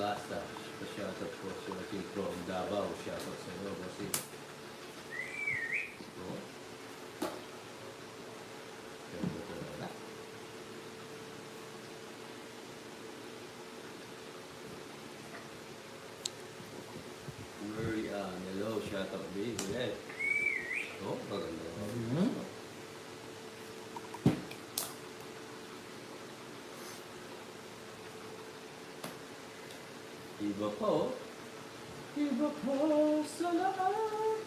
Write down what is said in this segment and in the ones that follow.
Plaza. Pa-shoutout po si Joaquin from Davao. Shoutout sa iyo, bossy. Oh. Ganda talaga. Marian, hello, shoutout baby. Yeah. Oh, maganda. Iba pa oh. Iba pa sa lahat.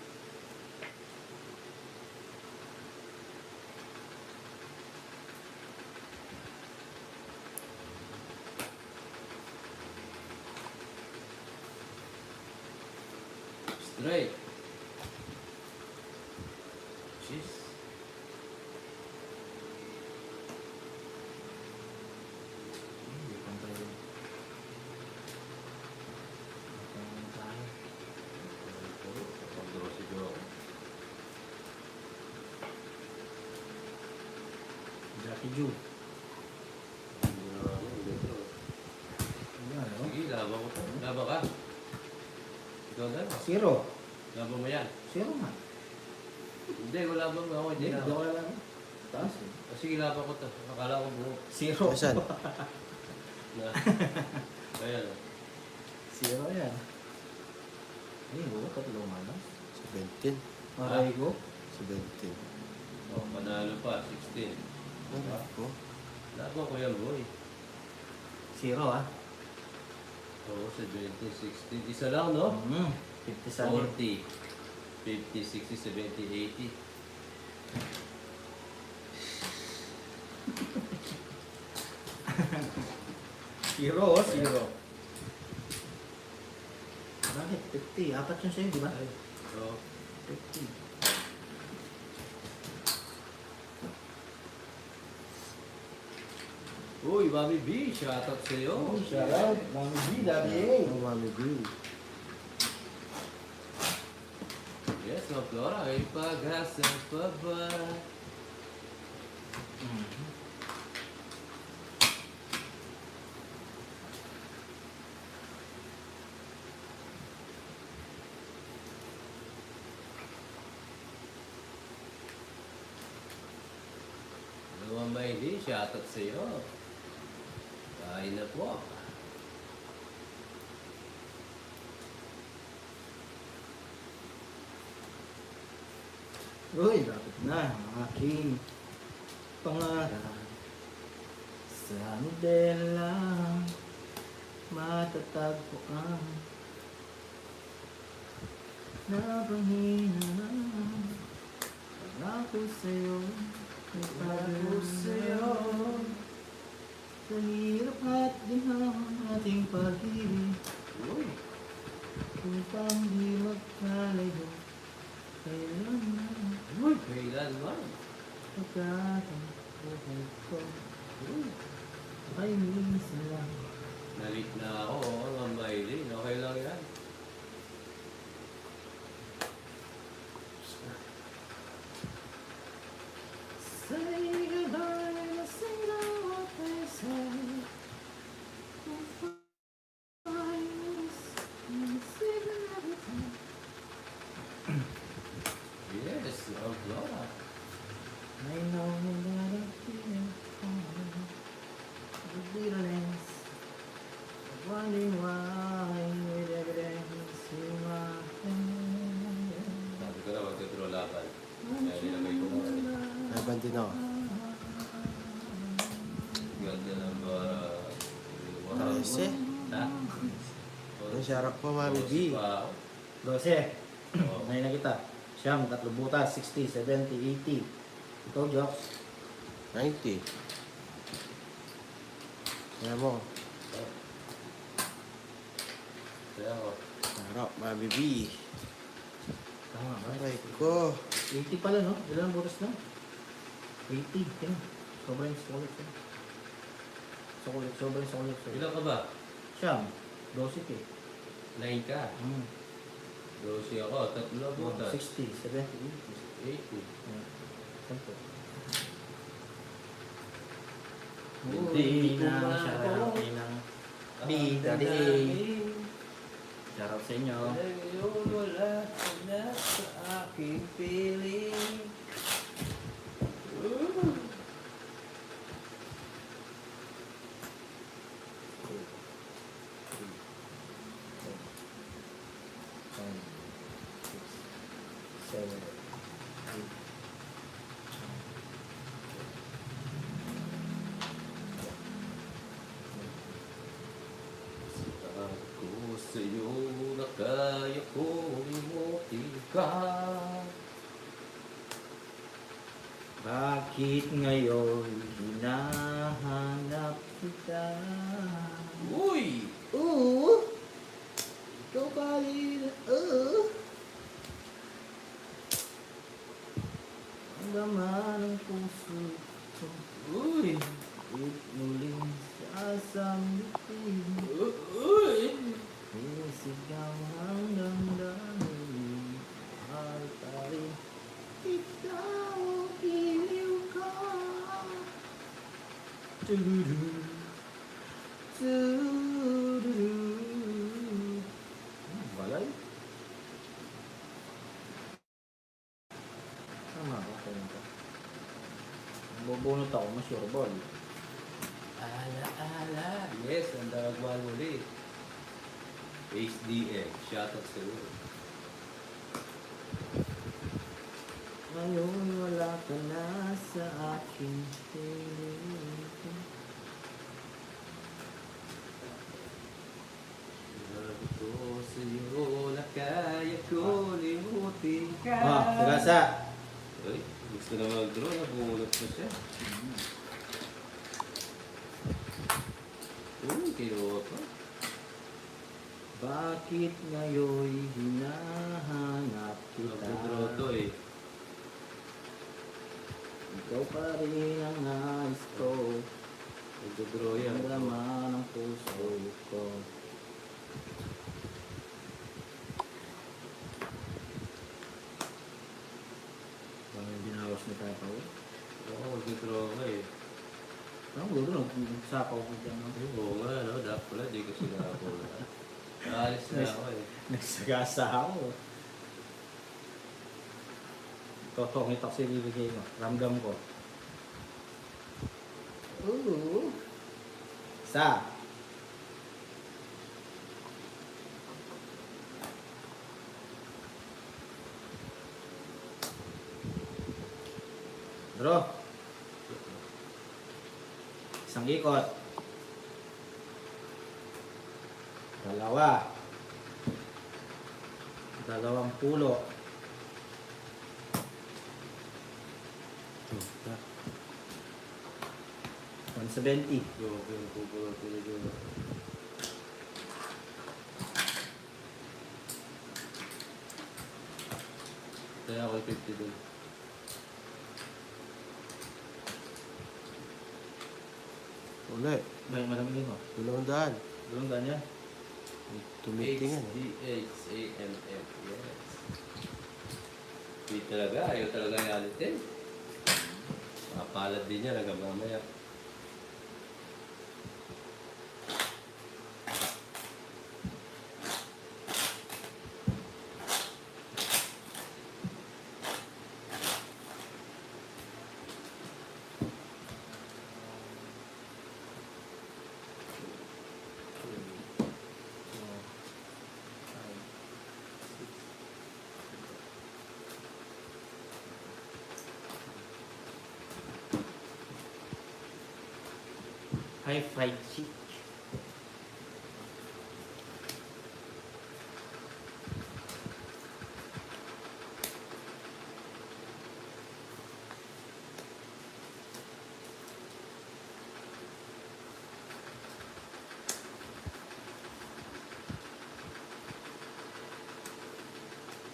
Straight. Jeez. Hindi pang tayo. Pag-draw si Joe. Jackie Ju. Ayan, no? Sige, laban ko to. Laban ka. Ikaw na. Zero. Laban mo yan. Zero man. Hindi, kung laban mo ako, Hindi, hindi na. hindi ko lang. Taas eh. Sige, laban ko to. Akala ko buo. Zero. Saan? Na. Kaya na. Zero yan. Ay, buo. Tatlo man lang. 17. Maray ko. 17. Oh, panalo pa, 16. Ano po? Laban ko yan, boy. Zero ah. Oo, 17, 16. Isa lang, no? 57. 40, 50, 60, 70, 80. Zero oh, zero. Bakit? 50. Apat yun sa'yo, di ba? So, 50. uy, Mami B, shoutout sa'yo. Oh, shout out. Mami B, Daddy A. Oh, Mami B. Yes, Ma'am Flora, ay pag-asa pa ba? Dalawang Maylin, shoutout sa'yo. Kain na po. Uy, lapit na ang aking pangarap. Someday lang matatagpuan na panghina pangako sa'yo itago sa'yo sa hirap at ginhawang ating pag-ibig Uy, upang di magkalayo kailanman uy, kailan man? pagkat ang buhay ko ay minsan lang. Nalit na ako, Ma'am Maylin. Okay lang yan. Say goodbye and I sing out what they say. Yes, Ma'am Flora. I know that I feel the bitterness of wondering why with evidence you are Sabi ko na, magtuturo laban. Kaya nilagay ko na. Laban din ako. Ganda ng wow. 13. Ha? Ang sarap po, Mami B. Wow. 12. Oh. Ngayon na kita. Siyam, tatlo butas, 60, 70, 80. Ikaw, Jocks. 90. Kaya mo. Kaya ako. Sarap, Mami B. Tama ba? Aray ko. 80 pala, no? Ilan ang butas na? 80. Tingnan. Sobrang sulit. Sobrang sulit. Ilan ka ba? Siyam, 12 eh. 9 ka. 12 ako. Tatlo butas. 60, 70, 80. 10. Hindi ko na na siya ako. ng B, Daddy A. Shoutout sa inyo. Ngayon wala ka na sa aking piling. Ako sa'yo na kaya kong imuti ka. Bakit ngayon hinahanap kita? Uy! Ikaw pa rin, ang laman ng puso ko. Uy! At muling sasambitin. Uy! Isigaw ang damdamin. Mahal pa rin. Ikaw ang iliw ko. Tururu. Tururu. Balay? Tama ako kayo nito. Bubunot ako, masyurbol. Ala. Yes, ang daragwan muli. HDM, shoutout sa iyo. Ngayon wala ka na sa aking piling. Ako sa'yo na kaya ko limutin ka. Sagasa. Uy, gusto na mag-draw, nabunot na siya. Uy, kinuha pa. Bakit ngayon hinahanap kita? Nag-draw to eh. Ikaw pa rin ang nais ko. Nag-draw yan. Ang laman ng puso ko. Parang binawas na tayo pa. Oo, nag-draw nga eh. Ang gulo, nagsapaw ko dyan. No? Oo nga, no? Dapat pala, di ko sinakula. Naalis na ako eh. Nagsagasa ako. Totong ito kasi bibigay mo. Ramdam ko. Isa. Draw. Isang ikot. Dalawa. Dalawang pulo. 170. Yung pinupulot ko dito. Kaya ako 50 dun. Uli. Bayan malamig mo. 200. Tulong ganyan. Tumitingin. HDHAMM. Yes. Hindi talaga. Ayaw talaga yalitin. Mapalad din niya hanggang mamaya. High fried chick.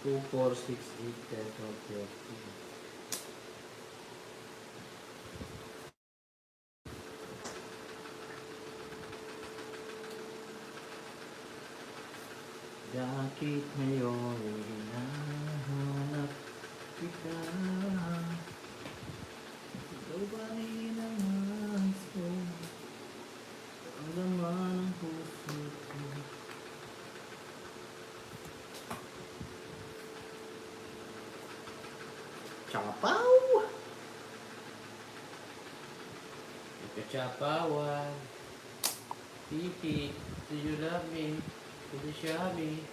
Two, 4, 6, 8, 10, 12, 13. Bakit ngayon hinahanap kita? Ikaw ba rin ang nais ko? Ang laman ng puso Chapaw! Kachapawan. Titi, do you love me? Do you show me?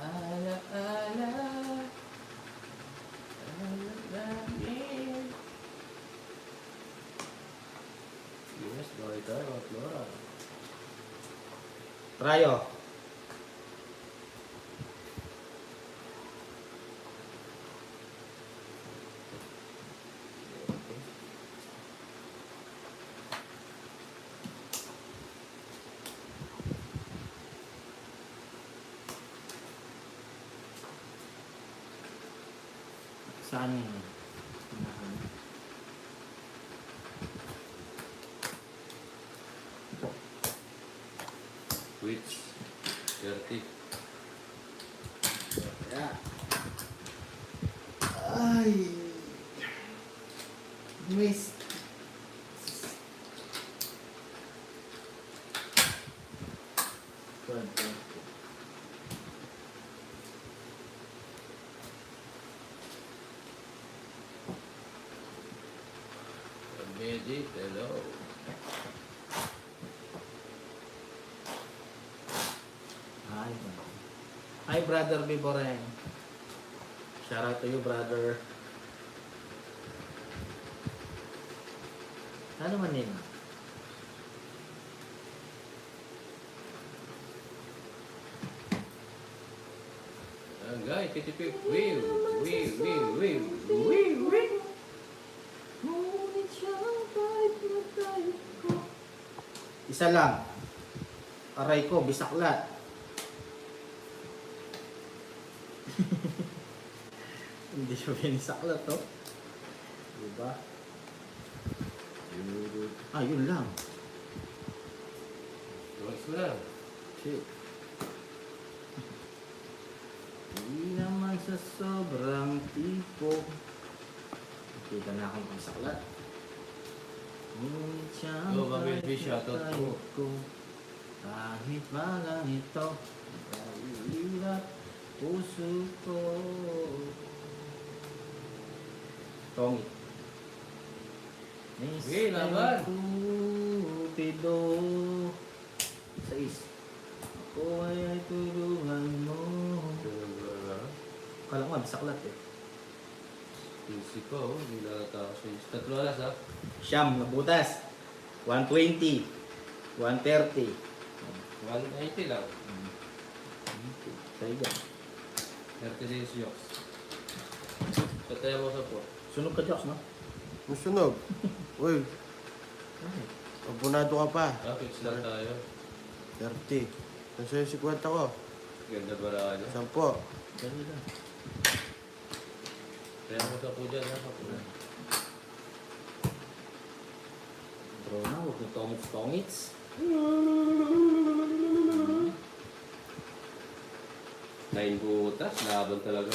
Ala, ala. Ala, me. Yes, Lorita, Flora. Trayo. Saan yun? Which? Dirty. Yeah. Ay. Miss. Magic, hello. Hi. Hi, brother Biboreng. Shout out to you, brother. Ano man yun? Guys, titipip. Wee, wee, wee, wee, wee, wee. Ngunit siyang kahit na tayo ko. Isa lang. Aray ko, bisaklat. Hindi siya binisaklat, to. Diba? Ah, yun lang. Tumags mo lang. Shit. Hindi naman sa sobrang tipo. Kita na akong pagsaklat. Ngunit siyang Oh, Mami kahit LB, shoutout na po. tayo ko. Kahit malang ito, kahit puso ko. Tongi. Hey, laban. Cupido. Sais. Ako ay tulungan mo. Kala ko nga, bisaklat eh. Easy pa, oh. Hindi nakatakas siya. Tatlo alas, ha? Siyam na butas. 120. 130. 180 lang. Saiga. 36 yokes. Pataya mo sa po. Sunog ka, Joks, no? Ang sunog. Uy, abunado ka pa. Fix lang tayo. 30. Nasa yung 50 ko. Ganda ba niya? 10. Ganun lang. Kaya mo sa po dyan, ha? Kapula. Draw na, huwag yung tongits-tongits. 9 butas, laban talaga.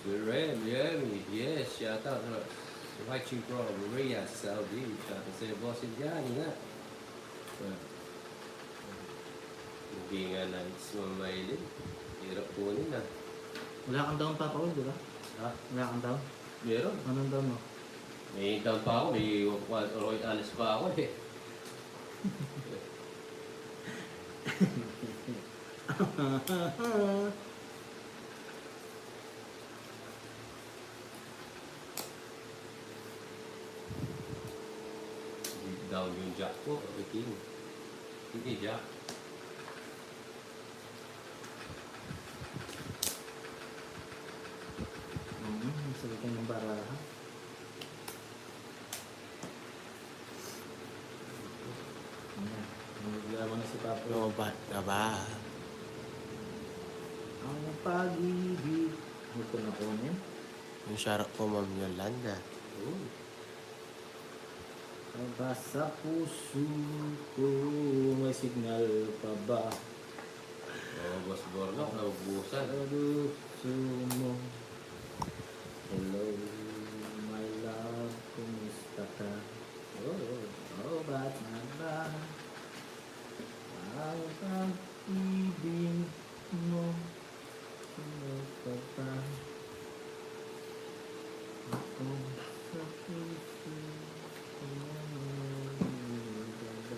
Surrey, Miami, yes, shout out to us. Watching from Riyadh, Saudi. Shout out sa boss Indiani nga. Hindi nga nice mamailin. Hirap kunin na. Wala kang down, Papa Will, di ba? Ha? Wala kang down? Meron. Anong down mo? May down pa ako, may Roy Alice pa ako eh. Down yung jack ko, king. Hindi jack. Sabi ng baraha. Ayan. Naglaban na si Papa. Lumabat na ba? Ang pag-ibig. Ano ko na kunin? Yung sharap ko, Ma'am Yolanda. Aba sa puso ko, may signal pa ba? Oh, Boss Borno, naubusan. Kaluso mo. Hello, my love, kumusta ka? Ba't na ba ang pag-ibig mo? Kumusta pa? Ako sa puso ko ganda.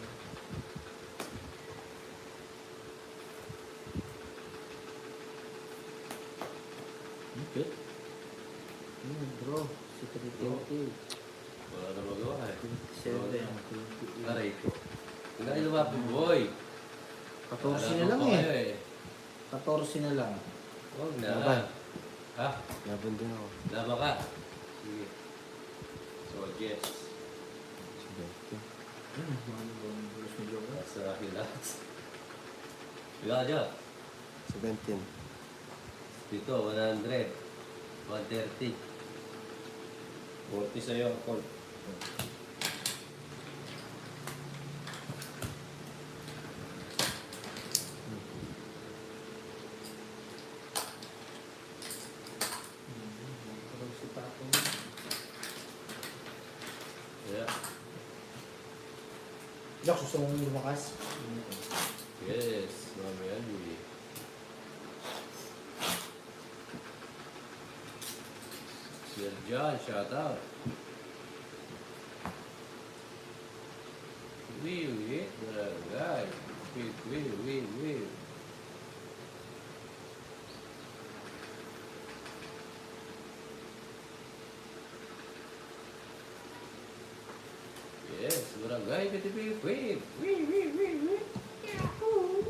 Okay. Bro, si 330. Wala na magawa eh. 7. Aray ko. Hindi kayo lumapi, boy. 14 na lang Kayo eh. 14 na lang. Huwag na. Laban. Ha? Laban din ako. Laban ka. Sige. So, yes. Sige. Nasa akin lahat. Ilan ka dyan? 17. Dito, 100. 130. 40 sa'yo, Paul. Yeah. Dok, gusto mong lumakas? Yes, mamaya yun. Sir John, shout out. Wee, barangay. Wee. Yes, barangay, wee. Yahoo!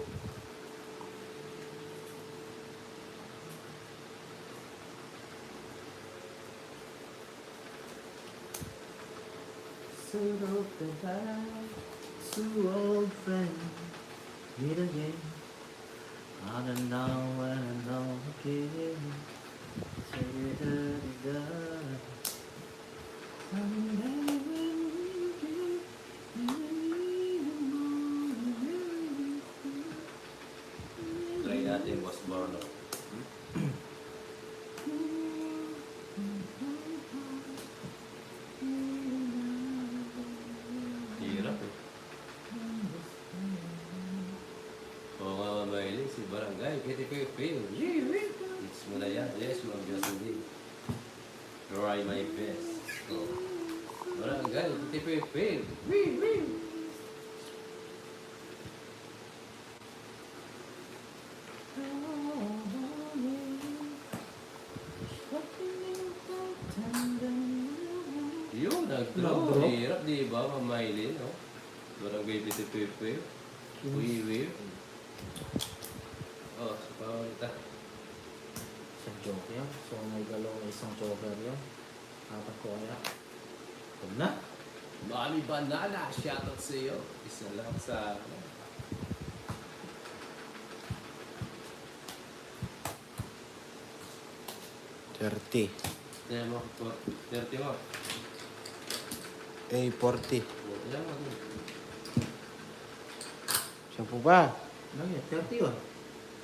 So goodbye, so old friend, meet again. I don't know when I know again. Da-da-da-da. Someday when we get Try natin, Boss Borno. Hirap eh. Oo nga mamahilig si Barangay, Pil. It's mo na yan. Yes, Ma'am Jocelyn. Try my best. So, Barangay, Pil. Wee. Yun, nag-draw. Nag-draw? Hirap, di ba, mamahilig, no? Barangay, Pil. Wee. Oh, sa pawalita. Isang joker yan. So may galong isang joker yan. Apat ko kaya. Huwag na. Mami Banana, shoutout sa iyo. Isa lang sa... 30. Tignan mo, 30 mo. Eh, 40. Tignan mo. Siyempre ba? Ano yan? 30 yun.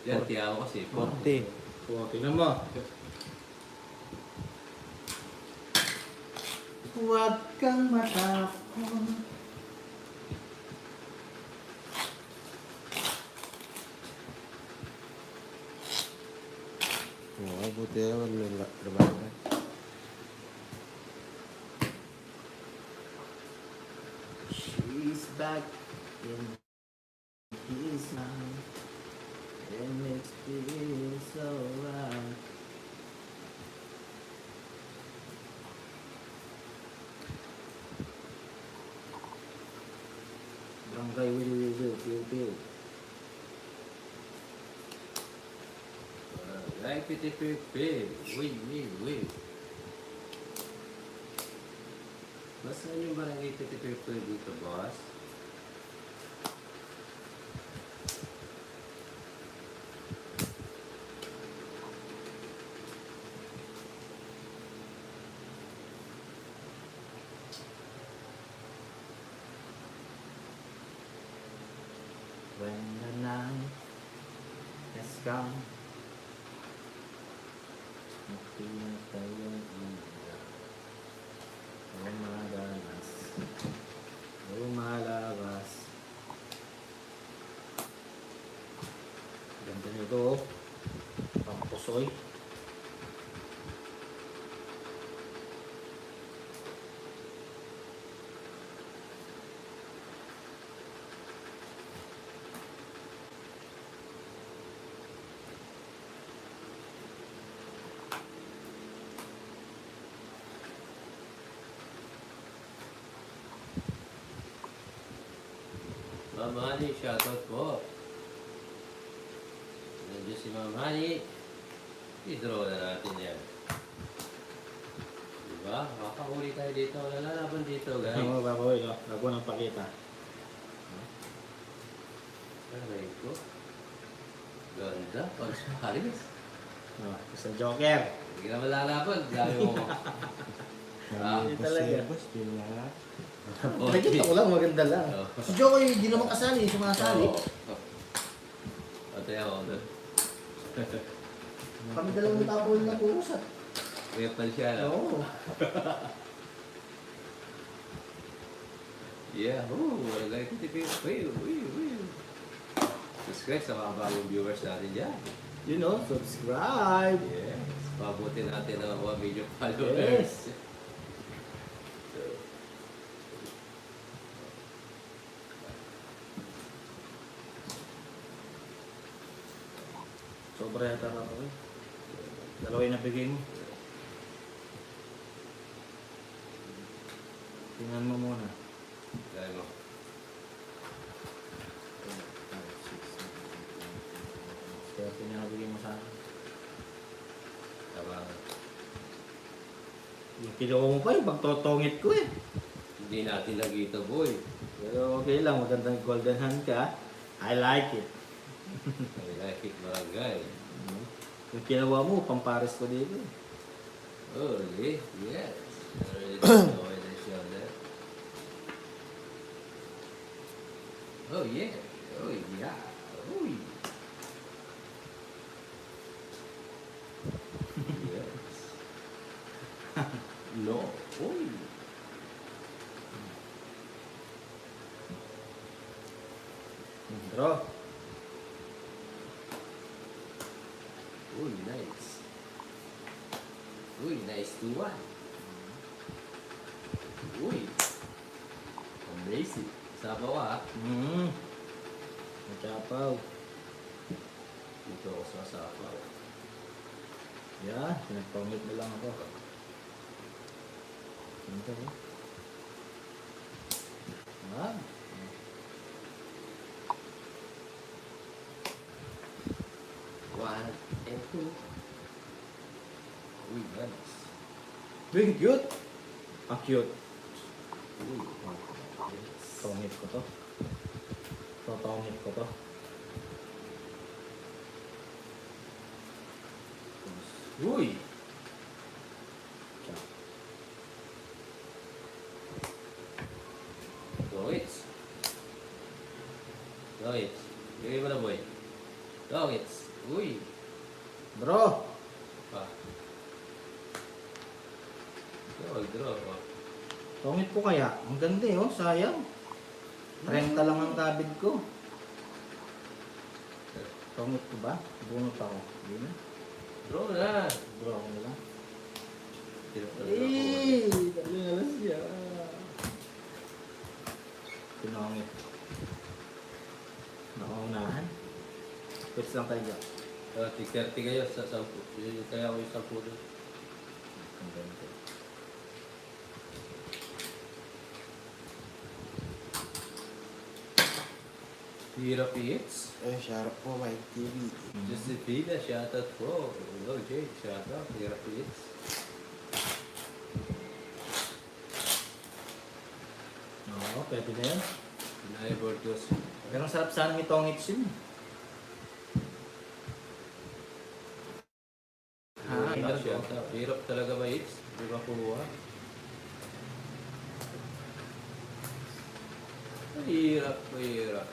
30 ako kasi. 40. O, tingnan mo. Huwag kang matakot. Oo, buti naman lumaban. She's back in his mind. And makes me feel so right. Barangay Will, Bill. Like Pil. Wee. Nasaan yung barangay Pil dito, boss? When the night has come. Naghihintay ang ilaw. Lumadalas. Lumalabas. Ganda nito oh. Pampusoy. Ma'am Honey, shoutout po. Nandiyan si Ma'am Honey. I-draw na natin yan. Diba? Makakahuli tayo dito. Nalalaban dito, guys. Ano ba ko ito? Bago nang pakita. Aray ko. Ganda. Pag Paris. Sa Joker. Hindi ka naman lalaban. Dami mo. Ah, Hindi talaga. Boss, di mo lahat. Nakikita ko lang, maganda lang. Oo. Si Joker, hindi naman kasali, sumasali. Ate ako. Kami dalawang tao na nag-uusap. Kuya pal siya. No? Oo. Yeah. Wala ko tipid. Subscribe sa mga bagong viewers natin dyan. You know, subscribe. Yes. Pabuti natin ang 1 million followers. Yes. Sobra yata ka ako eh. Dalawa yung nabigay mo. Tingnan mo muna. Dahil mo. Swerte niya nabigay mo sa akin. Tama. Yung kinuha mo pa yung pagtotongit ko eh. Hindi natin lagi ito, boy. Pero okay lang, magandang golden hand ka. I like it. I like it, barangay. Yung kinuha mo, pampares ko dito. Oh, really? Yes. I really don't know why they show that. Oh, yeah. Oh, yeah. Oh, yeah. Yes. No. Oh, yeah. Draw. Uy, nice. Uy, nice to one. Uy. Amazing. Sabaw ah. Machapaw. Dito ako sa sabaw. Yan, pinagpangit mo lang ako. Ito eh. Ah. One and two. Uy, nice. Being cute. Ang cute. Uy. Yes. Tongit ko to. Totongit ko to. Uy. Dongits. Dongits. Bigay mo na, boy. Dongits. Uy. Draw. Pa. Draw. Tongit ko kaya. Ang ganda eh, oh. Sayang. 30 lang ang kabid ko. Tongit ko ba? Bunot ako. Hindi na. Draw na. Draw ko na lang. Tinapos Talingalas siya. Pinongit. Nakaunahan. Pwede lang tayo dyan. 30 kayo sa 10. Kaya ako yung 10 doon. Ang ganda. Hirap hits. Syarap po, Mike TV. Josefina, shoutout po. Hello, Jake. Shoutout. Hirap hits. Oo, pwede na yan. Neighbor goes. Pero ang sarap sana itong hits yun. Shoutout. Hirap talaga may hits. Di ba kuha? Mahirap.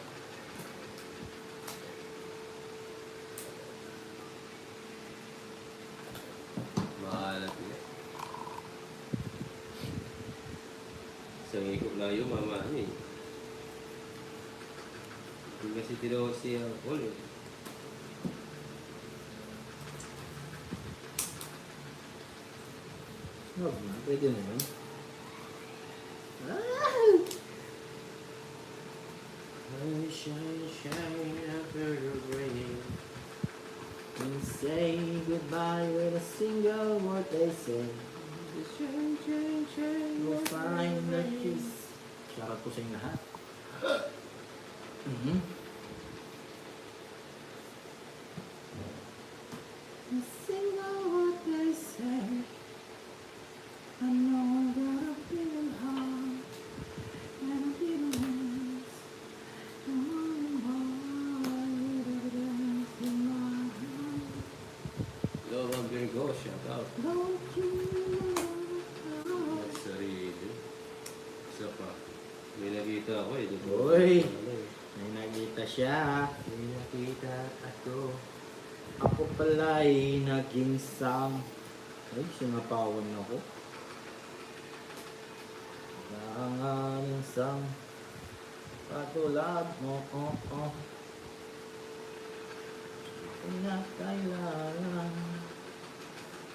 Isang ikot lang yung mama niya eh. Hindi kasi tinawa siya Paul eh. Huwag na, pwede na yun. Shine, shine after the rain. And say goodbye with a single word they say. Shine, shine, shine. You'll find the kiss. Shoutout ko sa inyo lahat. A single word they say. I know that I'm feeling hard. And I'm feeling lost. And I'm wondering why it is in my heart. Love ang Virgo, shout out. Don't you know? Sarili. Isa pa. May nakita ako eh. Uy! May nakita siya. May nakita ako. Ako pala'y naging sang. Ay, sinapawan ako. Nangangaling sang. Patulad mo, oh. Pinakailangan.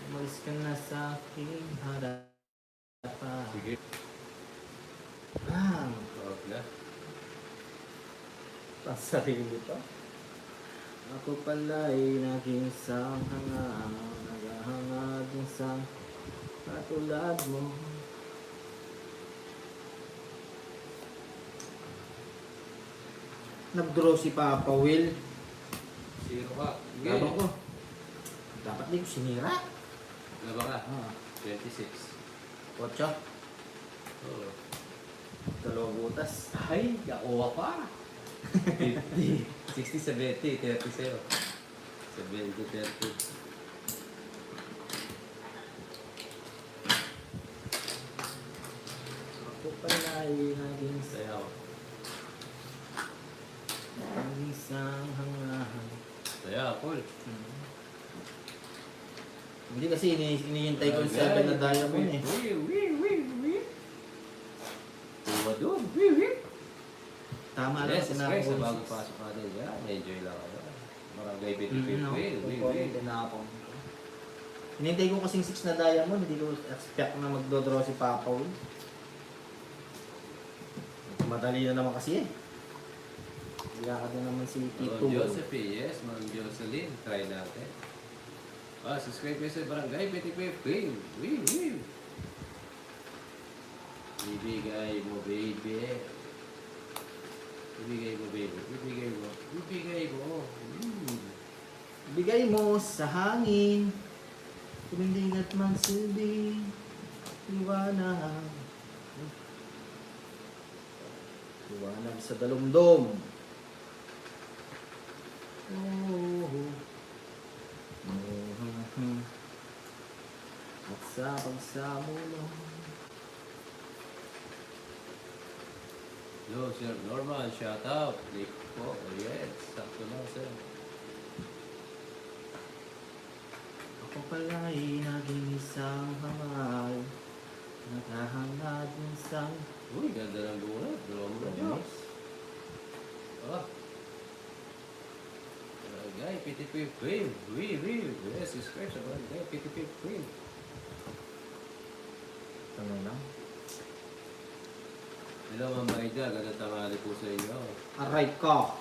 Umalis ka na sa aking harapan. Sige. Ah, Tawag na. pasarili pa. Ako pala'y naging sanghanga, naghahangad ng sang katulad mo. Nag-draw si Papa Will. Zero ka. Gabang ko. Dapat di ko sinira. Laba ka. 26. Kotso. Oo. Dalawang butas. Ay, kakuha pa. 50, 60, 70, 30 sa'yo. 70, 30. Ako pala'y naging Sayaw. naging sanghangahan. Sayaw, cool. Hindi kasi inihintay ko yung 7 na diamond eh. Tuwa doon. Wee, wee. Tama lang, Yes, guys, sinako. bago pasok natin yan, enjoy lang kayo. Barangay Bitipip, wee. Tinapon. Hinintay ko kasing 6 na diamond, hindi ko expect na magdodraw si Papa Will. Madali na naman kasi eh. Lakad na naman si Tito. Ma'am Josephine, yes, Ma'am Jocelyn, try natin. Subscribe kayo sa Barangay Bitipip, wee. Ibigay mo, baby. Ibigay mo, baby. Ibigay mo. Bigay mo sa hangin, tuminding at magsilbi, liwanag. Liwanag sa dalumdom. At sa pagsamulo. Hello, Sir Norman, shout out. Nick po, oh yes, sakto lang, sir. Ako pala'y naging isang hangal, naghahangad ng isang Uy, ganda ng bulat. Dalawang mo Diyos. Barangay Bitipip, wee. Yes, subscribe sa Barangay Bitipip, ano lang. Hello, Ma'am Maida. Ganda tanghali po sa inyo. Aray ka!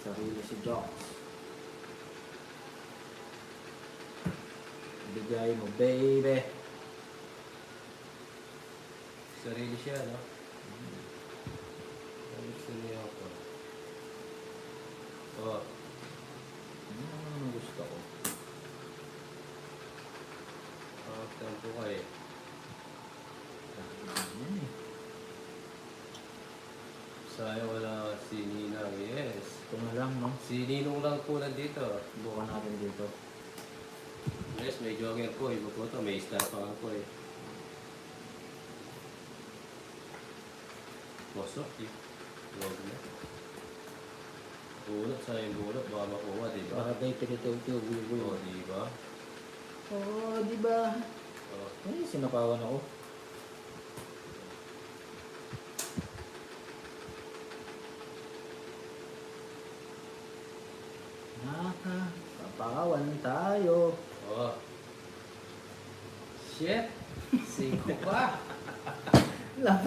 Sarili si Jox. Bigay mo, baby. Sarili siya, no? Ano gusto niya ako? Gusto ko. Tampo ka eh. Yan eh. Sayang wala si Ninang, yes. Ito na lang, no? Si Ninong lang po nandito. Bukan natin dito. Yes, may jogger po. Iba po ito. May star pa ako eh. Bosok eh. Huwag na. Bulot sa yung bulot. Baka makuha, di ba? Para tayo pinitiw-tiw, Oo, di ba? Oo, di ba? Oo. Ay, sinapawan ako. Nakawan tayo. Oh. Shit! 5 pa!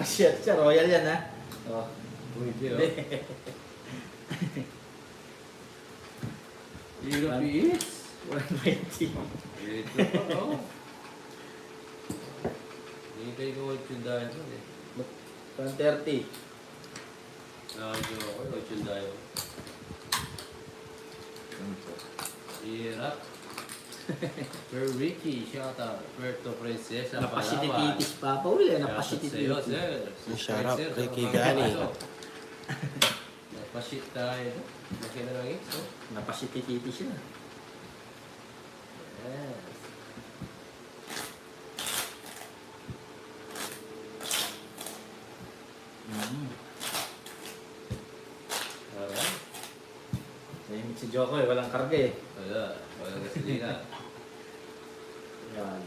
Shit siya. Royal yan, ha? Oh. Pwede, oh. Hirap i-hits. 120. Ito pa, oh. Hintay ko 8 dayo ko eh. 130. Nakadyo ako, 8 dayo. Hirap. Per Ricky, shout out. Puerto Princesa, Napasitititis pa pa uli. Napasitititis. Sa'yo, Napasitititis. sir. Shout out, Sir, Ricky sa mga Gani. kaso. Napasit tayo. Laki na lang ito. Napasitititis siya. Yes. Alright. Tahimik si Joko eh. Walang karga eh. Wala. Walang gasolina. Yan.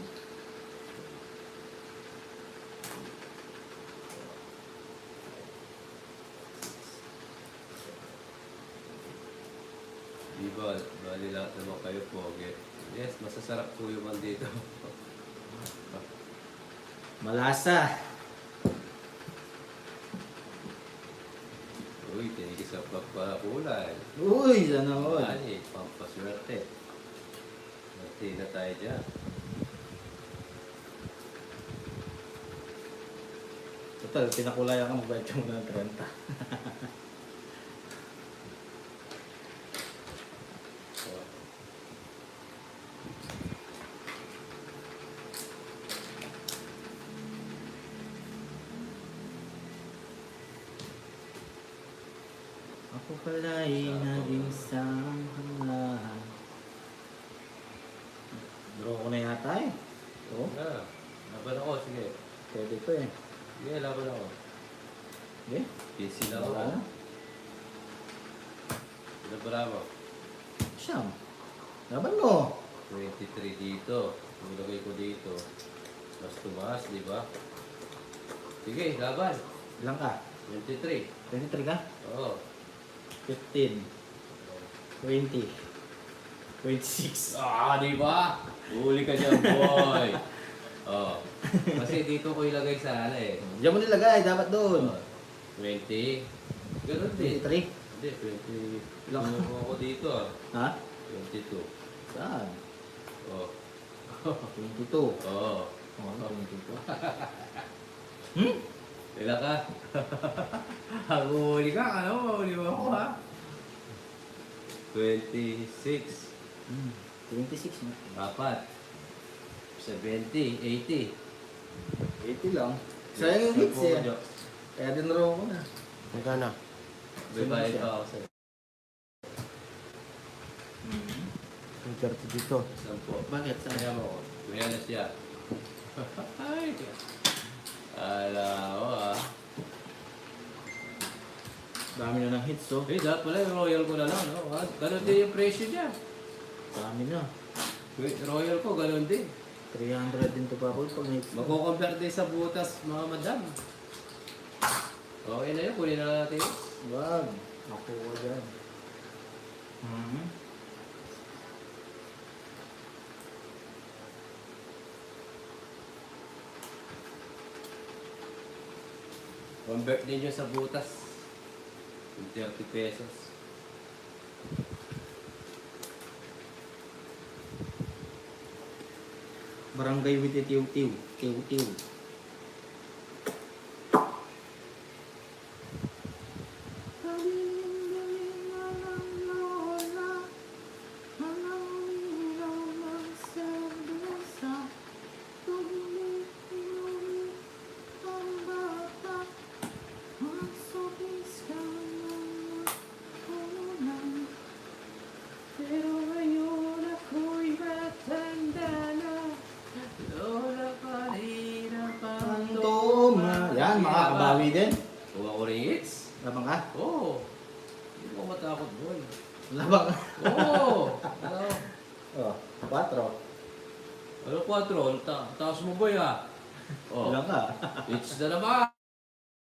Di ba? Bali lahat naman kayo pogi. Yes, masasarap po yung man dito. Malasa. Uy, tinigis sa pagpakulay. Uy, sana all. Ani, pampaswerte. Mati na tayo dyan. Total, pinakulayan ka magbayad ka muna ng 30. Oh. Ako pala'y naging sanghalan. Draw ko na yata eh. Oo, Na, laban ako, sige. pwede to eh. Sige, laban ako. Okay? Busy lang ako. Wala na. Laban mo. Siyam. Laban mo. 23 dito. Ilagay ko dito. Mas tumaas, di ba? Sige, laban. Ilang ka? 23. 23 ka? Oo. 15. 20. 26. Ah, di ba? Huli ka dyan, boy. Oh. Kasi dito ko ilagay sa ano eh. Diyan mo nilagay, dapat doon. Oh, 20. Ganun din. 23. Hindi, 20. Ilang? Ano ako dito ah. Ha? 22. Saan? Oh. 22. Oo. Oh, 22. Ilan ka? Huli ka, ano? Huli mo ako ha? 26. 26 na. Apat. 70. 80. 80 lang. Sayang yung hits eh. Kaya dinraw ko na. Magkano? May bayad pa ako sa'yo. 30 dito. 10. Bakit? Kaya mo. Kaya na siya. Ay. Ala ko ah. Dami na ng hits oh. Eh, dapat pala yung royal ko na lang, no? Ganun din yung presyo niya. Dami na. Royal ko, ganun din. 300 din to pa ako pag hits. Magko-compare din sa butas, mga madam. Okay na yun, kunin na lang natin yun. Wag. Ako ko dyan. Convert din yun sa butas. Yung 30 pesos. Barangay with the tiw-tiw. Tiw-tiw. Pero ngayon ako'y matanda na. Lola pa rin ang Pantoma. Yan, makakabawi din. Kung ako rin hits? Labang ka? Oo. Hindi ko matakot boy. Labang ka. Oo. Ano? Oh, 4. Ano 4? Taas mo boy ha? Oh. Ilang ka? Hits na naman.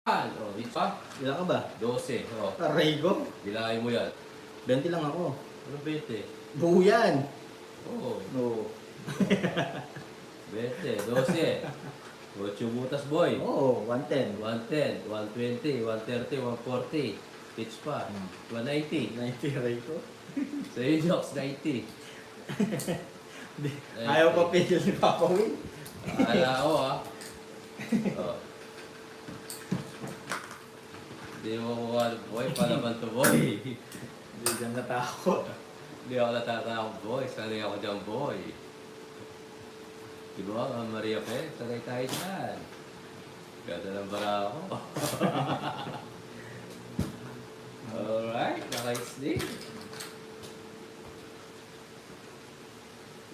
Oh, hits pa? Ilang ka ba? 12. Oh. Aray ko. Bilahin mo yan. 20 lang ako. Ano 20? Buo yan. Oo. Oo. 20, 12. 8 butas, boy. Oo, 110. 110, 120, 130, 140. Pitch pa. 190. 90 ray ko. Sa iyo, Joks, 90. Ayaw pa pigil ni Papa Will. Akala ko, ah. Oh. Hindi mo kuha, boy. Palaban to, boy. Hindi dyan natakot. Hindi ako natatakot, boy. Sanay ako dyan, boy. Diba, Maria Pe? Sanay tayo dyan. Ganda ng bara ako. Alright, naka-sleep.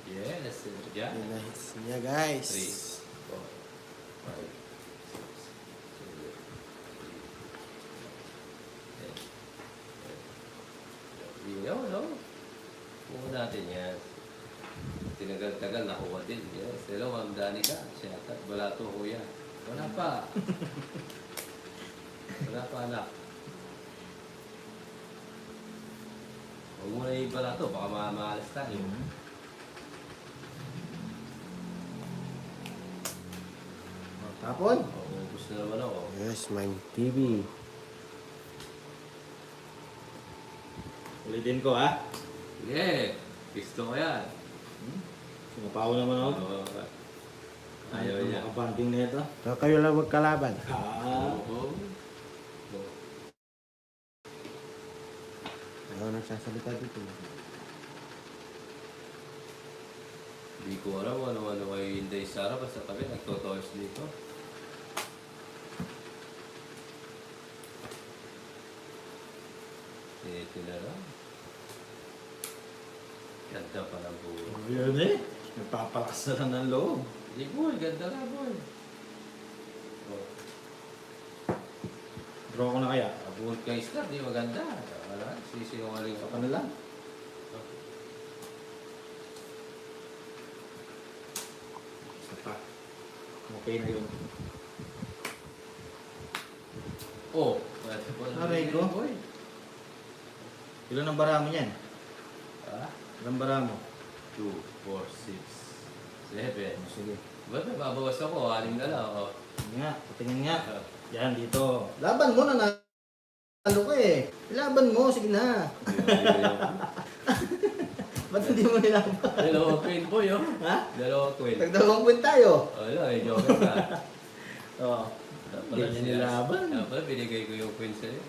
Yes, dyan. Yun na hits niya guys. 3, 4, 5, 6, 7, 8, 9, 10. Yun, no? Puno natin yan. Tinagal-tagal, nakuha din. Yes. Hello, Ma'am Danica. Shoutout. Wala to, kuya. Wala pa. Wala pa, anak. Huwag mo na ibala to. Baka mamaalas tayo. Tapon. Ubus na naman ako. Yes, Mime TV. Ulitin ko ha. Sige. Gusto ko yan. Sumapaw naman ako. Oo. Ayaw niya. Makabanding na ito. So kayo lang magkalaban. Oo. Ayaw nagsasalita dito. Hindi ko alam ano kayo Inday Sara. Basta kami nagtotoys dito. Tinara. Ganda pa ng buo. Yun eh. Nagpapalakas na lang ng loob. Hindi boy, ganda ka boy. Oh, Draw ko na kaya. abot kay Star, di maganda. Wala, sisinungaling Sa ka. kanila. Isa pa. Okay na yun. Oh, pwede po. Aray ko. Boy. Ilan ang bara mo yan? Ah, Ilan bara mo? 2, 4, 6, 7. Sige. Ba't nababawas ako? 6 na lang. Oh. Tingin nga. Patingin nga. Ah, Yan, dito. Laban mo na nalo ka eh. Laban mo, sige na. Ba't hindi mo nilaban? Dalawa queen boy, oh. Ha? Dalawa queen. Nagdawang point tayo. Wala, eh, joke ka. Oo. Hindi niya nilaban. Dapat binigay ko yung queen sa'yo.